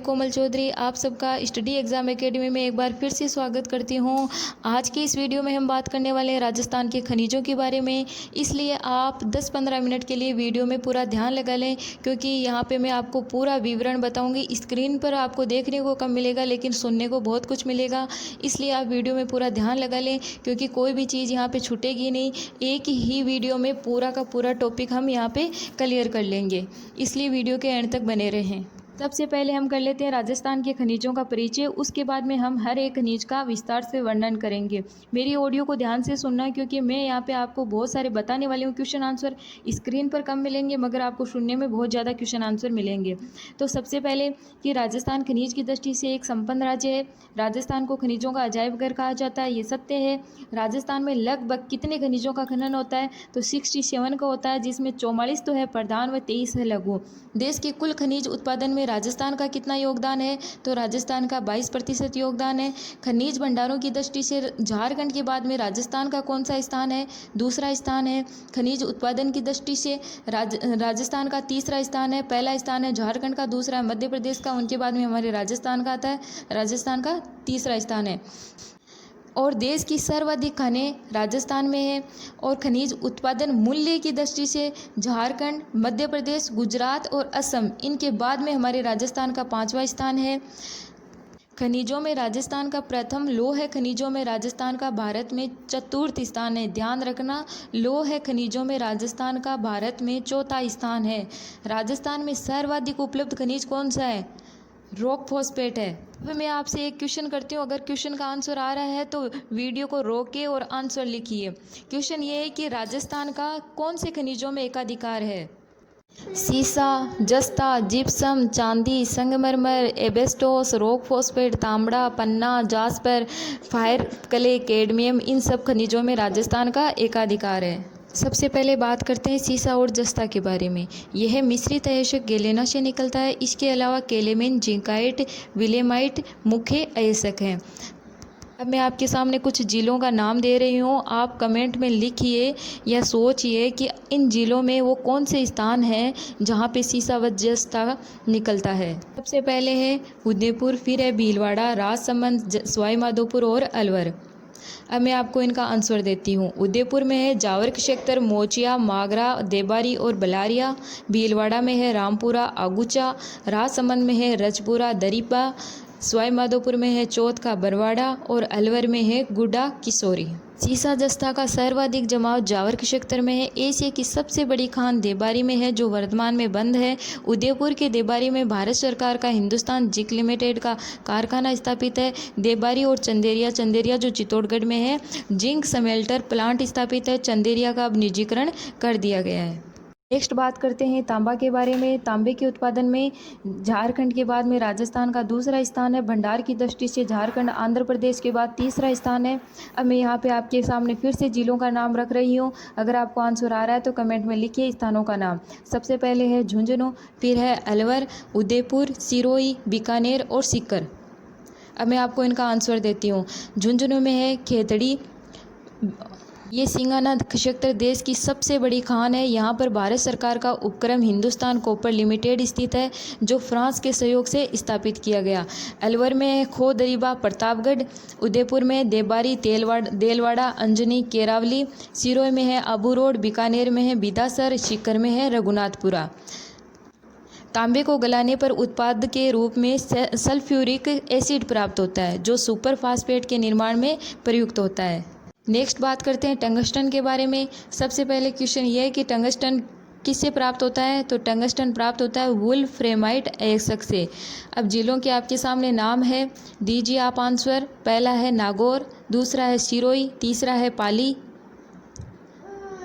कोमल चौधरी आप सबका study exam academy में एक बार फिर से स्वागत करती हूँ। आज की इस वीडियो में हम बात करने वाले हैं राजस्थान के खनिजों के बारे में, इसलिए आप 10-15 मिनट के लिए वीडियो में पूरा ध्यान लगा लें, क्योंकि यहाँ पे मैं आपको पूरा विवरण बताऊँगी। स्क्रीन पर आपको देखने को कम मिलेगा लेकिन सुनने को बहुत कुछ मिलेगा, इसलिए आप वीडियो में पूरा ध्यान लगा लें, क्योंकि कोई भी चीज़ यहाँ पर छूटेगी नहीं। एक ही वीडियो में पूरा का पूरा टॉपिक हम यहाँ पर क्लियर कर लेंगे, इसलिए वीडियो के एंड तक बने रहें। सबसे पहले हम कर लेते हैं राजस्थान के खनिजों का परिचय, उसके बाद में हम हर एक खनिज का विस्तार से वर्णन करेंगे। मेरी ऑडियो को ध्यान से सुनना, क्योंकि मैं यहाँ पे आपको बहुत सारे बताने वाली हूँ। क्वेश्चन आंसर स्क्रीन पर कम मिलेंगे मगर आपको सुनने में बहुत ज़्यादा क्वेश्चन आंसर मिलेंगे। तो सबसे पहले कि राजस्थान खनिज की दृष्टि से एक संपन्न राज्य है। राजस्थान को खनिजों का अजायब घर कहा जाता है, ये सत्य है। राजस्थान में लगभग कितने खनिजों का खनन होता है, तो 67 का होता है, जिसमें 44 तो है प्रधान व 23 है लघु। देश के कुल खनिज उत्पादन में राजस्थान का कितना योगदान है, तो राजस्थान का 22% योगदान है। खनिज भंडारों की दृष्टि से झारखंड के बाद में राजस्थान का कौन सा स्थान है, दूसरा स्थान है। खनिज उत्पादन की दृष्टि से राजस्थान का तीसरा स्थान है, पहला स्थान है झारखंड का, दूसरा है मध्य प्रदेश का, उनके बाद में हमारे राजस्थान का आता है, राजस्थान का तीसरा स्थान है। और देश की सर्वाधिक खानें राजस्थान में है। और खनिज उत्पादन मूल्य की दृष्टि से झारखंड, मध्य प्रदेश, गुजरात और असम, इनके बाद में हमारे राजस्थान का 5वां स्थान है। खनिजों में राजस्थान का प्रथम, लौह है खनिजों में राजस्थान का भारत में चतुर्थ स्थान है। ध्यान रखना, लौह है खनिजों में राजस्थान का भारत में चौथा स्थान है। राजस्थान में सर्वाधिक उपलब्ध खनिज कौन सा है, रॉक फॉस्फेट है। अब मैं आपसे एक क्वेश्चन करती हूँ, अगर क्वेश्चन का आंसर आ रहा है तो वीडियो को रोके और आंसर लिखिए। क्वेश्चन ये है कि राजस्थान का कौन से खनिजों में एकाधिकार है। सीसा, जस्ता, जिप्सम, चांदी, संगमरमर, एबेस्टोस, रॉक फॉस्फेट, तांबा, पन्ना, जास्पर, फायर क्ले, कैडमियम, इन सब खनिजों में राजस्थान का एकाधिकार है। सबसे पहले बात करते हैं सीसा और जस्ता के बारे में। यह मिश्रित अयस्क गैलेना से निकलता है। इसके अलावा कैलेमेन, जिंकाइट, विलेमाइट मुख्य अयस्क हैं। अब मैं आपके सामने कुछ जिलों का नाम दे रही हूँ, आप कमेंट में लिखिए या सोचिए कि इन जिलों में वो कौन से स्थान हैं जहाँ पे सीसा व जस्ता निकलता है। सबसे पहले है उदयपुर, फिर है भीलवाड़ा, राजसमंद, सवाई माधोपुर और अलवर। अब मैं आपको इनका आंसर देती हूँ। उदयपुर में है जावर क्षेत्र, मोचिया, मागरा, देबारी और बलारिया। भीलवाड़ा में है रामपुरा, आगुचा। राजसमंद में है रजपुरा, दरीपा। सवाई माधोपुर में है चौथ का बरवाड़ा और अलवर में है गुड्डा किशोरी। सीसा जस्ता का सर्वाधिक जमाव जावर क्षेत्र में है। एशिया की सबसे बड़ी खान देबारी में है, जो वर्तमान में बंद है। उदयपुर के देबारी में भारत सरकार का हिंदुस्तान जिंक लिमिटेड का कारखाना स्थापित है। देबारी और चंदेरिया जो चित्तौड़गढ़ में है, जिंक स्मेल्टर प्लांट स्थापित है। चंदेरिया का अब निजीकरण कर दिया गया है। नेक्स्ट बात करते हैं तांबा के बारे में। तांबे के उत्पादन में झारखंड के बाद में राजस्थान का दूसरा स्थान है। भंडार की दृष्टि से झारखंड आंध्र प्रदेश के बाद तीसरा स्थान है। अब मैं यहाँ पे आपके सामने फिर से जिलों का नाम रख रही हूँ, अगर आपको आंसर आ रहा है तो कमेंट में लिखिए स्थानों का नाम। सबसे पहले है झुंझुनू, फिर है अलवर, उदयपुर, सिरोही, बीकानेर और सीकर। अब मैं आपको इनका आंसर देती हूँ। झुंझुनू में है खेतड़ी, ये सिंगाना क्षेत्र देश की सबसे बड़ी खान है। यहाँ पर भारत सरकार का उपक्रम हिंदुस्तान कॉपर लिमिटेड स्थित है, जो फ्रांस के सहयोग से स्थापित किया गया। अलवर में है खो दरीबा, प्रतापगढ़। उदयपुर में देबारी, देलवाड़ा, अंजनी, केरावली। सिरोही में है अबू रोड, बीकानेर में है बिदासर, सीकर में है रघुनाथपुरा। तांबे को गलाने पर उत्पाद के रूप में सल्फ्यूरिक एसिड प्राप्त होता है, जो सुपर फास्फेट के निर्माण में प्रयुक्त होता है। नेक्स्ट बात करते हैं टंगस्टन के बारे में। सबसे पहले क्वेश्चन ये है कि टंगस्टन किससे प्राप्त होता है, तो टंगस्टन प्राप्त होता है वुल्फ्रेमाइट अयस्क से। अब जिलों के आपके सामने नाम है, दीजिए आप आंसर। पहला है नागौर, दूसरा है सिरोही, तीसरा है पाली।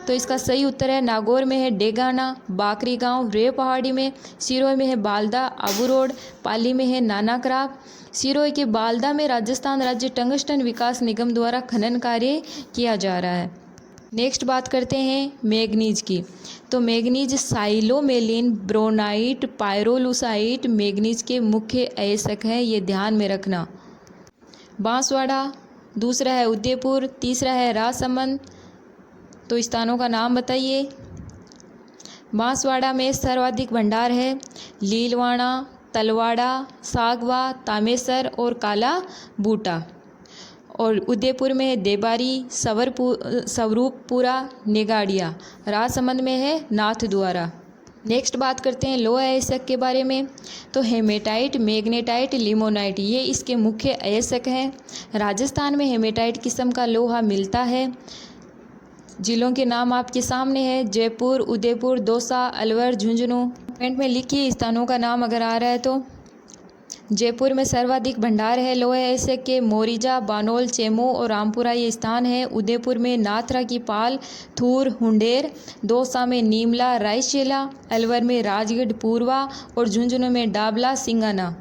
तो इसका सही उत्तर है नागौर में है डेगाना, बाकरी गांव, रेव पहाड़ी में। सिरोही में है बालदा, अबू रोड। पाली में है नानाक्राप। सिरोही के बालदा में राजस्थान राज्य टंगस्टन विकास निगम द्वारा खनन कार्य किया जा रहा है। नेक्स्ट बात करते हैं मैग्नीज की। तो मैग्नीज साइलोमेलिन, ब्रोनाइट, पायरोलुसाइट मैग्नीज के मुख्य अयस्क हैं, ये ध्यान में रखना। बांसवाड़ा, दूसरा है उदयपुर, तीसरा है राजसमंद। तो स्थानों का नाम बताइए। बांसवाड़ा में सर्वाधिक भंडार है। लीलवाड़ा, तलवाड़ा, सागवा, तामेसर और काला बूटा। और उदयपुर में है देबारी, स्वरूपपुरा, नेगाड़िया। राजसमंद में है नाथद्वारा। नेक्स्ट बात करते हैं लोह अयस्क के बारे में। तो हेमेटाइट, मैग्नेटाइट, लिमोनाइट ये इसके मुख्य अयस्क हैं। राजस्थान में हेमेटाइट किस्म का लोहा मिलता है। जिलों के नाम आपके सामने है, जयपुर, उदयपुर, दौसा, अलवर, झुंझुनू। कमेंट में लिखिए स्थानों का नाम अगर आ रहा है तो। जयपुर में सर्वाधिक भंडार है लोहे अयस्क के। मोरिजा, बानोल, चेमो और रामपुरा ये स्थान है। उदयपुर में नाथरा की पाल, थूर, हुंडेर। दौसा में नीमला, रायशेला। अलवर में राजगढ़, पूर्वा और झुंझुनू में डाबला, सिंगाना।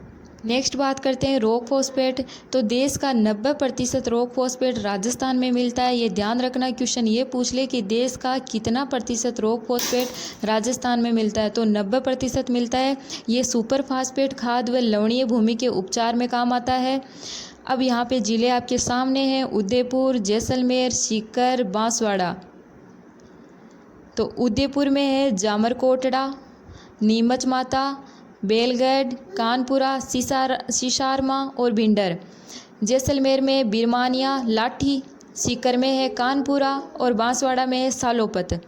नेक्स्ट बात करते हैं रॉक फॉस्फेट। तो देश का 90% रॉक फॉस्फेट राजस्थान में मिलता है। ये ध्यान रखना, क्वेश्चन ये पूछ ले कि देश का कितना प्रतिशत रॉक फॉस्फेट राजस्थान में मिलता है, तो 90% मिलता है। ये सुपर फास्फेट खाद व लवणीय भूमि के उपचार में काम आता है। अब यहाँ पे जिले आपके सामने हैं, उदयपुर, जैसलमेर, सीकर, बांसवाड़ा। तो उदयपुर में है जामरकोटड़ा, नीमच माता, बेलगढ़, कानपुरा, सिसारमा और भिंडर। जैसलमेर में बिरमानिया, लाठी। सीकर में है कानपुरा और बांसवाड़ा में है सालोपत।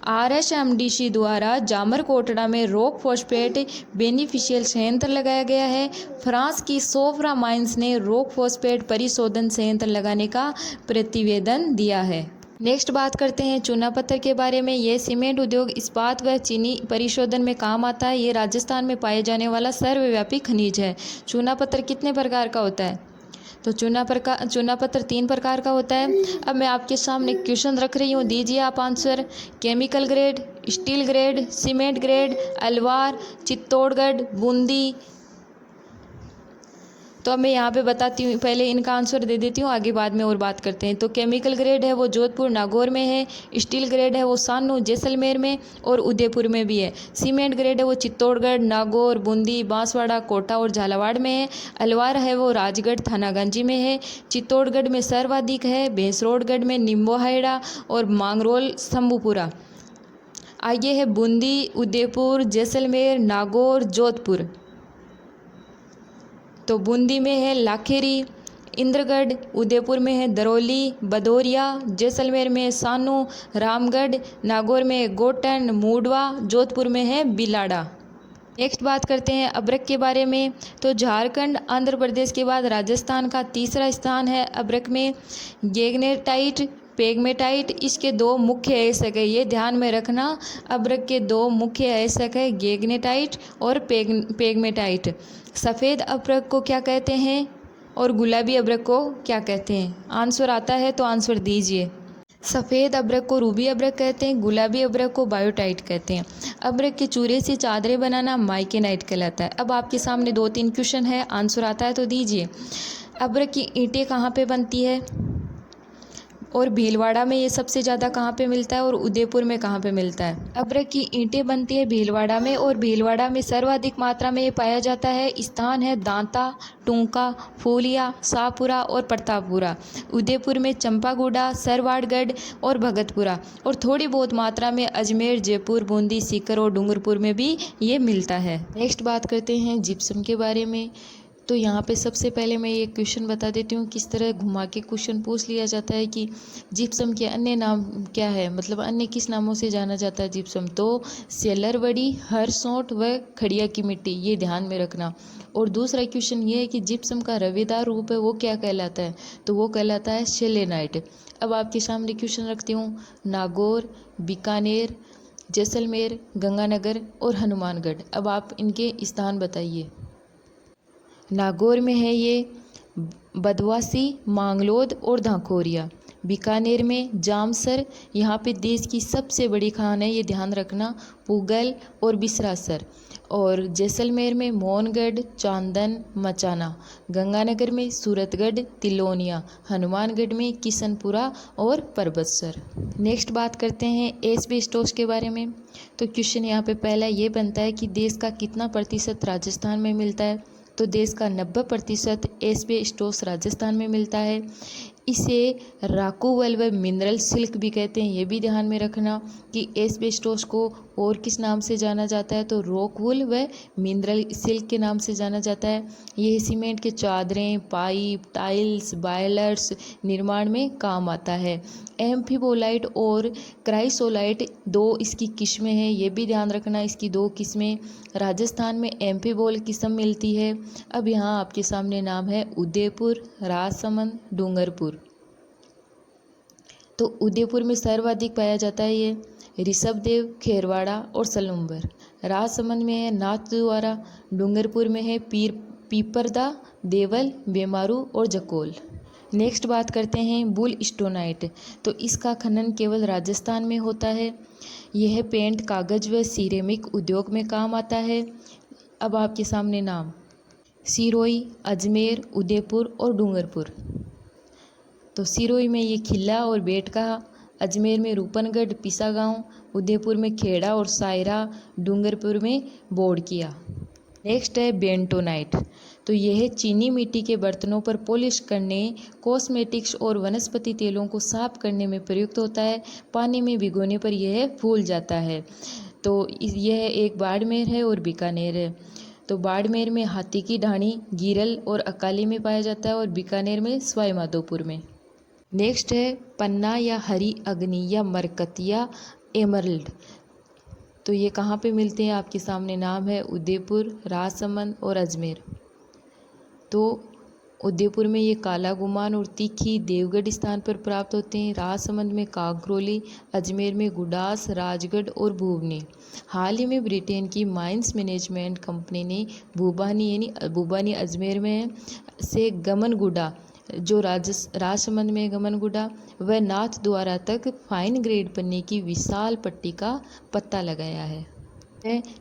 RSMDC द्वारा जामरकोटड़ा में रॉक फॉस्फेट बेनिफिशियल संयंत्र लगाया गया है। फ्रांस की सोफ्रा माइंस ने रॉक फॉस्फेट परिशोधन संयंत्र लगाने का प्रतिवेदन दिया है। नेक्स्ट बात करते हैं चूना पत्थर के बारे में। ये सीमेंट उद्योग, इस्पात व चीनी परिशोधन में काम आता है। ये राजस्थान में पाए जाने वाला सर्वव्यापी खनिज है। चूना पत्थर कितने प्रकार का होता है? तो चूना पत्थर 3 प्रकार का होता है। अब मैं आपके सामने क्वेश्चन रख रही हूँ, दीजिए आप answer. Chemical grade, steel grade, cement grade, Alwar, Chittorgarh, Bundi. तो अब मैं यहाँ पे बताती हूँ, पहले इनका आंसर दे देती हूँ, आगे बाद में और बात करते हैं। तो केमिकल ग्रेड है वो जोधपुर, नागौर में है। स्टील ग्रेड है वो सानू, जैसलमेर में और उदयपुर में भी है। सीमेंट ग्रेड है वो चित्तौड़गढ़, नागौर, बूंदी, बांसवाड़ा, कोटा और झालावाड़ में है। अलवार है वो राजगढ़, थानागंजी में है। चित्तौड़गढ़ में सर्वाधिक है, भैंसरोडगढ़ में निम्बोहाइड़ा और मांगरोल, शंभूपुरा। आगे है बूंदी, उदयपुर, जैसलमेर, नागौर, जोधपुर। तो बूंदी में है लाखेरी, इंद्रगढ़। उदयपुर में है दरौली, बदौरिया। जैसलमेर में सानू, रामगढ़। नागौर में गोटन, मूडवा। जोधपुर में है बिलाड़ा। नेक्स्ट बात करते हैं अब्रक के बारे में। तो झारखंड, आंध्र प्रदेश के बाद राजस्थान का तीसरा स्थान है अब्रक में। गैग्नेटाइट, पेगमेटाइट इसके 2 मुख्य अयस्क है, ये ध्यान में रखना। अब्रक के 2 मुख्य अयस्क है, गैग्नेटाइट और पेगमेटाइट। सफ़ेद अब्रक को क्या कहते हैं और गुलाबी अब्रक को क्या कहते हैं? आंसर आता है तो आंसर दीजिए। सफ़ेद अब्रक को रूबी अब्रक कहते हैं, गुलाबी अब्रक को बायोटाइट कहते हैं। अब्रक के चूरे से चादरें बनाना माइकेनाइट कहलाता है। अब आपके सामने 2-3 क्वेश्चन है, आंसर आता है तो दीजिए। अब्रक की ईंटें कहाँ पे बनती है और भीलवाड़ा में ये सबसे ज़्यादा कहाँ पे मिलता है और उदयपुर में कहाँ पे मिलता है? अब्रक की ईंटें बनती है भीलवाड़ा में और भीलवाड़ा में सर्वाधिक मात्रा में ये पाया जाता है। स्थान है दांता, टूंका, फूलिया, शाहपुरा और प्रतापपुरा। उदयपुर में चंपागुड़ा, सरवाड़गढ़ और भगतपुरा और थोड़ी बहुत मात्रा में अजमेर, जयपुर, बूंदी, सीकर और डूंगरपुर में भी ये मिलता है। नेक्स्ट बात करते हैं जिप्सम के बारे में। तो यहाँ पे सबसे पहले मैं ये क्वेश्चन बता देती हूँ, किस तरह घुमा के क्वेश्चन पूछ लिया जाता है कि जिप्सम के अन्य नाम क्या है, मतलब अन्य किस नामों से जाना जाता है जिप्सम। तो सेलरवड़ी, हरसोट व खड़िया की मिट्टी, ये ध्यान में रखना। और दूसरा क्वेश्चन ये है कि जिप्सम का रवेदार रूप है वो क्या कहलाता है, तो वो कहलाता है शेलेनाइट। अब आपके सामने क्वेश्चन रखती हूँ, नागौर, बीकानेर, जैसलमेर, गंगानगर और हनुमानगढ़। अब आप इनके स्थान बताइए। नागौर में है ये बदवासी, मांगलोद और धांकोरिया। बीकानेर में जामसर, यहाँ पे देश की सबसे बड़ी खान है, ये ध्यान रखना, पुगल और बिसरासर। और जैसलमेर में मोहनगढ़, चांदन, मचाना। गंगानगर में सूरतगढ़, तिलोनिया। हनुमानगढ़ में किशनपुरा और परबतसर। नेक्स्ट बात करते हैं एस्बेस्टोस के बारे में। तो क्वेश्चन यहाँ पे पहला ये बनता है कि देश का कितना प्रतिशत राजस्थान में मिलता है, तो देश का 90% एस्बेस्टोस राजस्थान में मिलता है। इसे राकूवल व मिनरल सिल्क भी कहते हैं। ये भी ध्यान में रखना कि एस्बेस्टोस को और किस नाम से जाना जाता है, तो रॉकवूल व मिनरल सिल्क के नाम से जाना जाता है। ये सीमेंट के चादरें, पाइप, टाइल्स, बॉयलर्स निर्माण में काम आता है। एम्फीबोलाइट और क्राइसोलाइट दो इसकी किस्में हैं, ये भी ध्यान रखना। इसकी दो किस्में राजस्थान में एम्फीबोल किस्म मिलती है। अब यहाँ आपके सामने नाम है उदयपुर, राजसमंद, डूंगरपुर। तो उदयपुर में सर्वाधिक पाया जाता है ये ऋषभदेव, खेरवाड़ा और सलूम्बर। राजसमंद में है नाथद्वारा, डूंगरपुर में है पीपरदा, देवल, बेमारू और जकोल। नेक्स्ट बात करते हैं बुल स्टोनाइट। तो इसका खनन केवल राजस्थान में होता है। यह पेंट, कागज व सिरेमिक उद्योग में काम आता है। अब आपके सामने नाम सिरोही, अजमेर, उदयपुर और डूंगरपुर। तो सिरोही में ये खिल्ला और बेटका, अजमेर में रूपनगढ़, पिसा गाँव, उदयपुर में खेड़ा और सायरा, डूंगरपुर में बोड़किया। नेक्स्ट है बेंटोनाइट। तो यह चीनी मिट्टी के बर्तनों पर पॉलिश करने, कॉस्मेटिक्स और वनस्पति तेलों को साफ करने में प्रयुक्त होता है। पानी में भिगोने पर यह फूल जाता है। तो यह एक बाड़मेर है और बीकानेर है। तो बाड़मेर में हाथी की ढाणी, गीरल और अकाली में पाया जाता है और बीकानेर में सवाई माधोपुर में। नेक्स्ट है पन्ना या हरी अग्नि या मरकतिया एमरल्ड। तो ये कहाँ पे मिलते हैं? आपके सामने नाम है उदयपुर, राजसमंद और अजमेर। तो उदयपुर में ये काला गुमान और तीखी देवगढ़ स्थान पर प्राप्त होते हैं। राजसमंद में कागरोली, अजमेर में गुडास, राजगढ़ और भूवनी। हाल ही में ब्रिटेन की माइंस मैनेजमेंट कंपनी ने भूबानी अजमेर में से गमनगुडा, जो राजसमंद में गमनगुडा व नाथ द्वारा तक फाइन ग्रेड पन्ने की विशाल पट्टी का पत्ता लगाया है।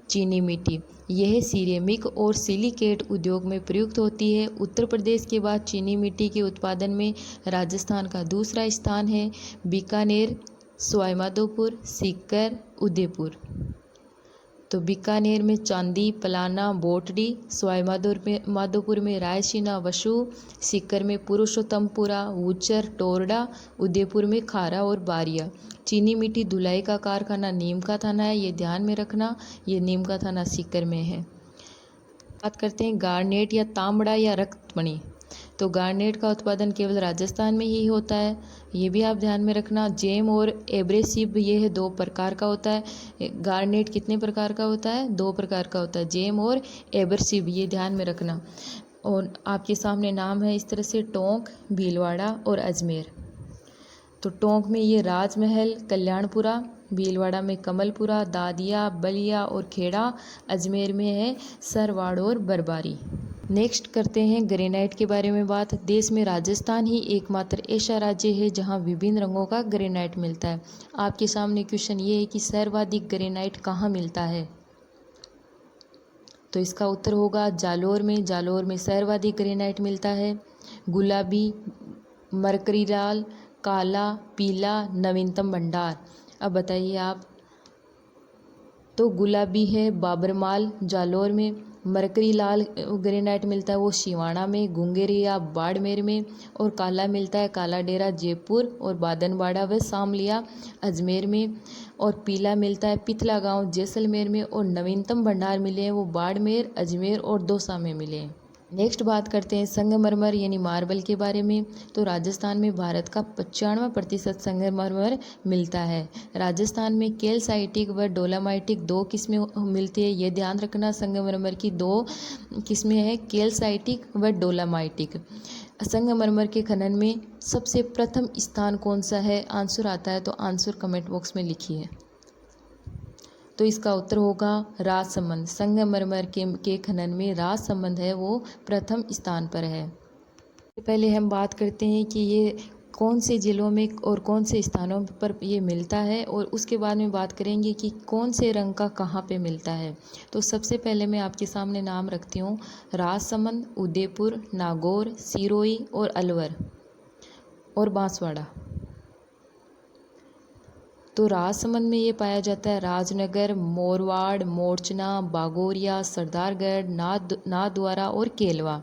चीनी मिट्टी, यह सिरेमिक और सिलिकेट उद्योग में प्रयुक्त होती है। उत्तर प्रदेश के बाद चीनी मिट्टी के उत्पादन में राजस्थान का दूसरा स्थान है। बीकानेर, सवाई माधोपुर, सीकर, उदयपुर। तो बीकानेर में चांदी, पलाना, बोटडी, सवाई माधोपुर में रायसीना, वसु, सीकर में पुरुषोत्तमपुरा, ऊचर, टोरडा, उदयपुर में खारा और बारिया। चीनी मिट्टी धुलाई का कारखाना नीम का थाना है, ये ध्यान में रखना। ये नीम का थाना सीकर में है। बात करते हैं गार्नेट या तांबड़ा या रक्तमणि। तो गार्नेट का उत्पादन केवल राजस्थान में ही होता है, ये भी आप ध्यान में रखना। जेम और एब्रेसिव ये दो प्रकार का होता है। गार्नेट कितने प्रकार का होता है? दो प्रकार का होता है, जेम और एब्रेसिव, ये ध्यान में रखना। और आपके सामने नाम है इस तरह से टोंक, भीलवाड़ा और अजमेर। तो टोंक में ये राजमहल, कल्याणपुरा, भीलवाड़ा में कमलपुरा, दादिया, बलिया और खेड़ा, अजमेर में है सरवाड़ और बरबारी। नेक्स्ट करते हैं ग्रेनाइट के बारे में बात। देश में राजस्थान ही एकमात्र ऐसा राज्य है जहां विभिन्न रंगों का ग्रेनाइट मिलता है। आपके सामने क्वेश्चन ये है कि सर्वाधिक ग्रेनाइट कहाँ मिलता है? तो इसका उत्तर होगा जालोर में। जालोर में सर्वाधिक ग्रेनाइट मिलता है। गुलाबी, मरकरी लाल, काला, पीला, नवीनतम भंडार। अब बताइए आप। तो गुलाबी है बाबरमाल जालोर में, मरकरी लाल ग्रेनाइट मिलता है वो सिवाना में, गुंगेरिया बाड़मेर में, और काला मिलता है काला डेरा जयपुर और बादनवाड़ा व सामलिया अजमेर में, और पीला मिलता है पिथला गांव जैसलमेर में, और नवीनतम भंडार मिले हैं वो बाड़मेर, अजमेर और दौसा में मिले हैं। नेक्स्ट बात करते हैं संगमरमर यानी मार्बल के बारे में। तो राजस्थान में भारत का 95% संगमरमर मिलता है। राजस्थान में कैल्साइटिक व डोलामाइटिक दो किस्में मिलती है, ये ध्यान रखना। संगमरमर की दो किस्में हैं, कैल्साइटिक व डोलामाइटिक। संगमरमर के खनन में सबसे प्रथम स्थान कौन सा है? आंसर आता है तो आंसर कमेंट बॉक्स में लिखिए। तो इसका उत्तर होगा राजसमंद। संगमरमर के खनन में राजसमंद है वो प्रथम स्थान पर है। पहले हम बात करते हैं कि ये कौन से ज़िलों में और कौन से स्थानों पर ये मिलता है, और उसके बाद में बात करेंगे कि कौन से रंग का कहाँ पे मिलता है। तो सबसे पहले मैं आपके सामने नाम रखती हूँ राजसमंद, उदयपुर, नागौर, सिरोही और अलवर और बांसवाड़ा। तो राजसमंद में ये पाया जाता है राजनगर, मोरवाड़, मोरचना, बागोरिया, सरदारगढ़, नाथद्वारा और केलवा।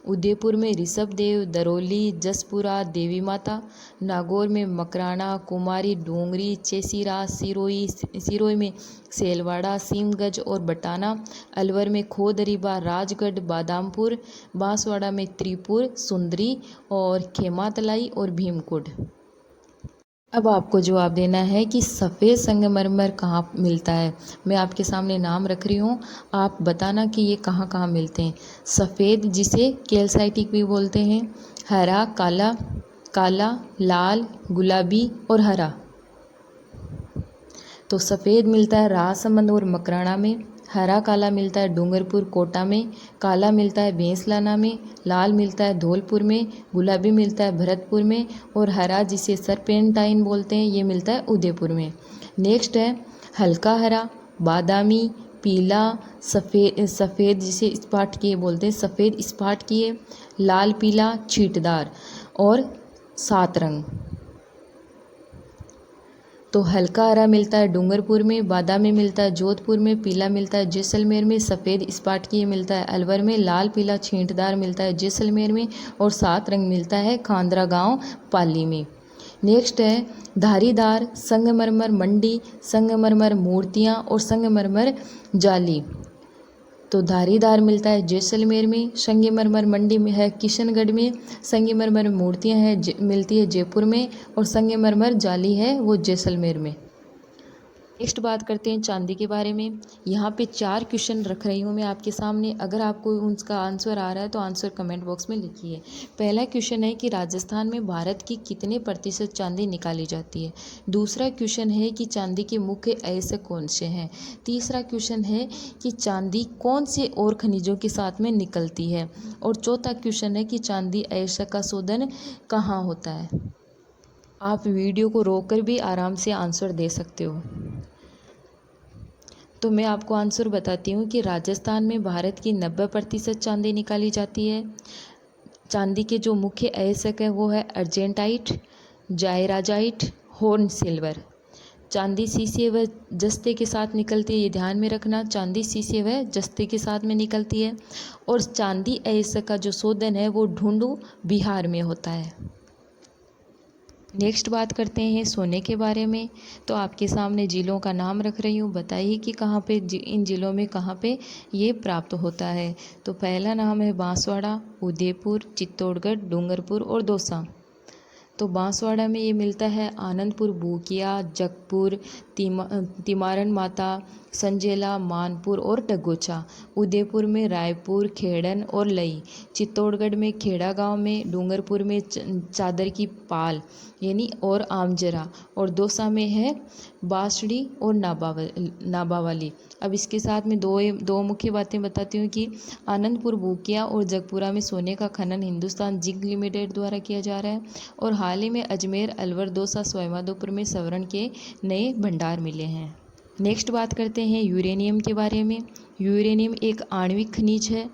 उदयपुर में ऋषभदेव, दरौली, जसपुरा, देवी माता। नागौर में मकराना, कुमारी, डोंगरी, चेसीरा, सिरोई में सेलवाड़ा, सीमगंज और बटाना। अलवर में खोदरीबा, राजगढ़, बादामपुर। बांसवाड़ा में त्रिपुर, सुंदरी और खेमातलाई और भीमकुंड। अब आपको जवाब देना है कि सफ़ेद संगमरमर कहाँ मिलता है। मैं आपके सामने नाम रख रही हूँ, आप बताना कि ये कहाँ कहाँ मिलते हैं। सफ़ेद, जिसे कैल्साइटिक भी बोलते हैं, हरा, काला, काला, लाल, गुलाबी और हरा। तो सफ़ेद मिलता है राजसमंद और मकराना में, हरा काला मिलता है डूंगरपुर कोटा में, काला मिलता है भैंसलाना में, लाल मिलता है धौलपुर में, गुलाबी मिलता है भरतपुर में और हरा, जिसे सरपेंटाइन बोलते हैं, ये मिलता है उदयपुर में। नेक्स्ट है हल्का हरा, बादामी, पीला, सफ़ेद जिसे स्पॉट किए बोलते हैं, सफ़ेद स्पॉट किए, लाल पीला, छींटदार और 7 रंग। तो हल्का हरा मिलता है डूंगरपुर में, बादामी मिलता है जोधपुर में, पीला मिलता है जैसलमेर में, सफ़ेद स्पॉट किए मिलता है अलवर में, लाल पीला छींटदार मिलता है जैसलमेर में और 7 रंग मिलता है खांदरा गांव पाली में। नेक्स्ट है धारीदार, संगमरमर मंडी, संगमरमर मूर्तियाँ और संगमरमर जाली। तो धारीदार मिलता है जैसलमेर में, संगमरमर मंडी में है किशनगढ़ में, संगमरमर मूर्तियाँ मिलती है जयपुर में और संगमरमर जाली है वो जैसलमेर में। नेक्स्ट बात करते हैं चांदी के बारे में। यहाँ पे 4 क्वेश्चन रख रही हूँ मैं आपके सामने। अगर आपको उनका आंसर आ रहा है तो आंसर कमेंट बॉक्स में लिखिए। पहला क्वेश्चन है कि राजस्थान में भारत की कितने प्रतिशत चांदी निकाली जाती है। दूसरा क्वेश्चन है कि चांदी के मुख्य अयस्क कौन से हैं। तीसरा क्वेश्चन है कि चांदी कौन से और खनिजों के साथ में निकलती है। और चौथा क्वेश्चन है कि चांदी अयस्क का शोधन कहाँ होता है। आप वीडियो को रोककर भी आराम से आंसर दे सकते हो। तो मैं आपको आंसर बताती हूँ कि राजस्थान में भारत की 90% चांदी निकाली जाती है। चांदी के जो मुख्य अयस्क है वो है अर्जेंटाइट, जायराजाइट, हॉर्न सिल्वर। चांदी शीशे व जस्ते के साथ निकलती है, ये ध्यान में रखना। चांदी शीशे व जस्ते के साथ में निकलती है। और चांदी अयस्क का जो शोधन है वो ढूंढू बिहार में होता है। नेक्स्ट बात करते हैं सोने के बारे में। तो आपके सामने जिलों का नाम रख रही हूँ, बताइए कि कहाँ पे इन जिलों में कहाँ पे ये प्राप्त होता है। तो पहला नाम है बांसवाड़ा, उदयपुर, चित्तौड़गढ़, डूंगरपुर और दौसा। तो बांसवाड़ा में ये मिलता है आनंदपुर, बूकिया, जगपुर, तिमारन माता, संजेला, मानपुर और डगोचा। उदयपुर में रायपुर, खेड़न और लई। चित्तौड़गढ़ में खेड़ा गांव में। डूंगरपुर में चादर की पाल यानी और आमजरा। और दौसा में है बासड़ी और नाबावाली। अब इसके साथ में दो मुख्य बातें बताती हूँ कि आनंदपुर, बूकिया और जगपुरा में सोने का खनन हिंदुस्तान जिंक लिमिटेड द्वारा किया जा रहा है। और हाल ही में अजमेर, अलवर, दौसा, सवाईमाधोपुर में स्वर्ण के नए भंडार मिले हैं। नेक्स्ट बात करते हैं यूरेनियम के बारे में। यूरेनियम एक आणविक खनिज है।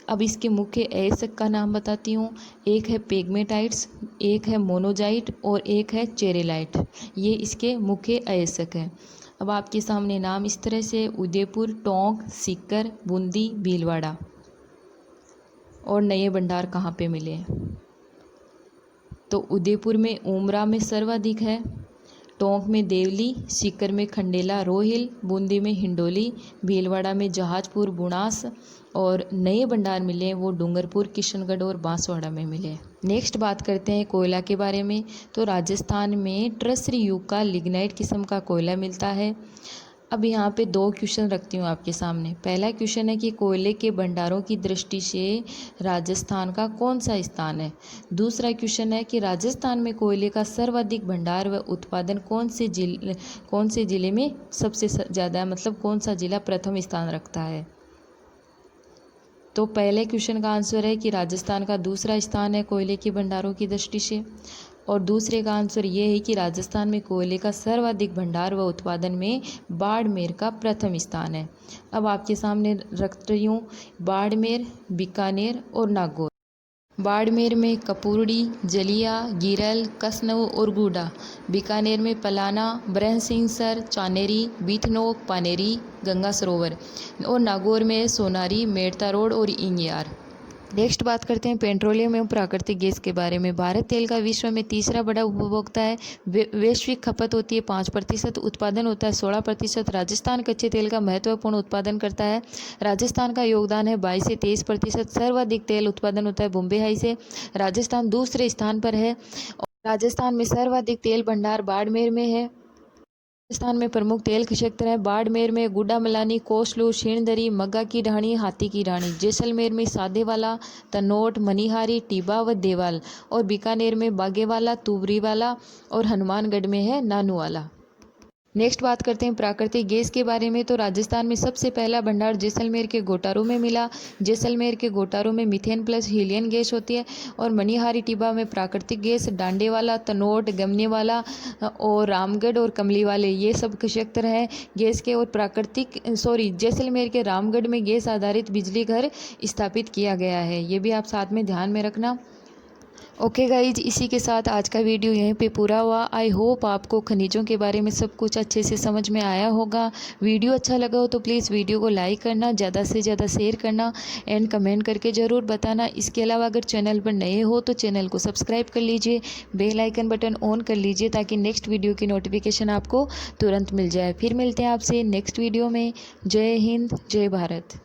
अब इसके मुख्य अयस्क का नाम बताती हूँ। एक है पेग्मेटाइट्स, एक है मोनोजाइट और एक है चेरेलाइट। ये इसके मुख्य अयस्क हैं। अब आपके सामने नाम इस तरह से उदयपुर, टोंक, सीकर, बूंदी, भीलवाड़ा। और नए भंडार कहाँ पे मिले हैं। तो उदयपुर में उमरा में सर्वाधिक है, टोंक में देवली, सीकर में खंडेला, रोहिल, बूंदी में हिंडोली, भीलवाड़ा में जहाजपुर, बुनास। और नए भंडार मिले हैं वो डूंगरपुर, किशनगढ़ और बांसवाड़ा में मिले। नेक्स्ट बात करते हैं कोयला के बारे में। तो राजस्थान में ट्रसरी युग का लिग्नाइट किस्म का कोयला मिलता है। अब यहाँ पे 2 क्वेश्चन रखती हूँ आपके सामने। पहला क्वेश्चन है कि कोयले के भंडारों की दृष्टि से राजस्थान का कौन सा स्थान है। दूसरा क्वेश्चन है कि राजस्थान में कोयले का सर्वाधिक भंडार व उत्पादन कौन से ज़िले में सबसे ज़्यादा है, मतलब कौन सा ज़िला प्रथम स्थान रखता है। तो पहले क्वेश्चन का आंसर है कि राजस्थान का दूसरा स्थान है कोयले के भंडारों की दृष्टि से। और दूसरे का आंसर ये है कि राजस्थान में कोयले का सर्वाधिक भंडार व उत्पादन में बाड़मेर का प्रथम स्थान है। अब आपके सामने रख रही हूँ बाड़मेर, बीकानेर और नागौर। बाड़मेर में कपूरड़ी, जलिया, गिरल, कसनऊ और गूडा। बीकानेर में पलाना, ब्रह्मसिंहसर, चानेरी, बीथनोक, पानेरी, गंगा सरोवर। और नागौर में सोनारी, मेड़ता रोड और इंगियार। नेक्स्ट बात करते हैं पेट्रोलियम एवं प्राकृतिक गैस के बारे में। भारत तेल का विश्व में तीसरा बड़ा उपभोक्ता है। वैश्विक खपत होती है 5%, उत्पादन होता है 16%। राजस्थान कच्चे तेल का महत्वपूर्ण उत्पादन करता है। राजस्थान का योगदान है 22 से 23%। सर्वाधिक तेल उत्पादन होता है बुम्बे हाई से। राजस्थान दूसरे स्थान पर है। राजस्थान में सर्वाधिक तेल भंडार बाड़मेर में है। राजस्थान में प्रमुख तेल क्षेत्र हैं बाड़मेर में गुड़ामलानी, कोसलू, शीणदरी, मग्गा की ढाणी, हाथी की ढाणी। जैसलमेर में साधेवाला, तनोट, मनिहारी, टिब्बा व देवाल। और बीकानेर में बागेवाला, तुवरीवाला और हनुमानगढ़ में है नानूवाला। नेक्स्ट बात करते हैं प्राकृतिक गैस के बारे में। तो राजस्थान में सबसे पहला भंडार जैसलमेर के गोटारू में मिला। जैसलमेर के गोटारू में मीथेन प्लस हीलियन गैस होती है। और मनिहारी टिब्बा में प्राकृतिक गैस, डांडेवाला, तनोट, गमनेवाला और रामगढ़ और कमली वाले ये सब क्षेत्र हैं गैस के। और जैसलमेर के रामगढ़ में गैस आधारित बिजली घर स्थापित किया गया है। ये भी आप साथ में ध्यान में रखना। ओके गाइज, इसी के साथ आज का वीडियो यहीं पे पूरा हुआ। आई होप आपको खनिजों के बारे में सब कुछ अच्छे से समझ में आया होगा। वीडियो अच्छा लगा हो तो प्लीज़ वीडियो को लाइक करना, ज़्यादा से ज़्यादा शेयर करना एंड कमेंट करके ज़रूर बताना। इसके अलावा अगर चैनल पर नए हो तो चैनल को सब्सक्राइब कर लीजिए, बेल आइकन बटन ऑन कर लीजिए ताकि नेक्स्ट वीडियो की नोटिफिकेशन आपको तुरंत मिल जाए। फिर मिलते हैं आपसे नेक्स्ट वीडियो में। जय हिंद, जय भारत।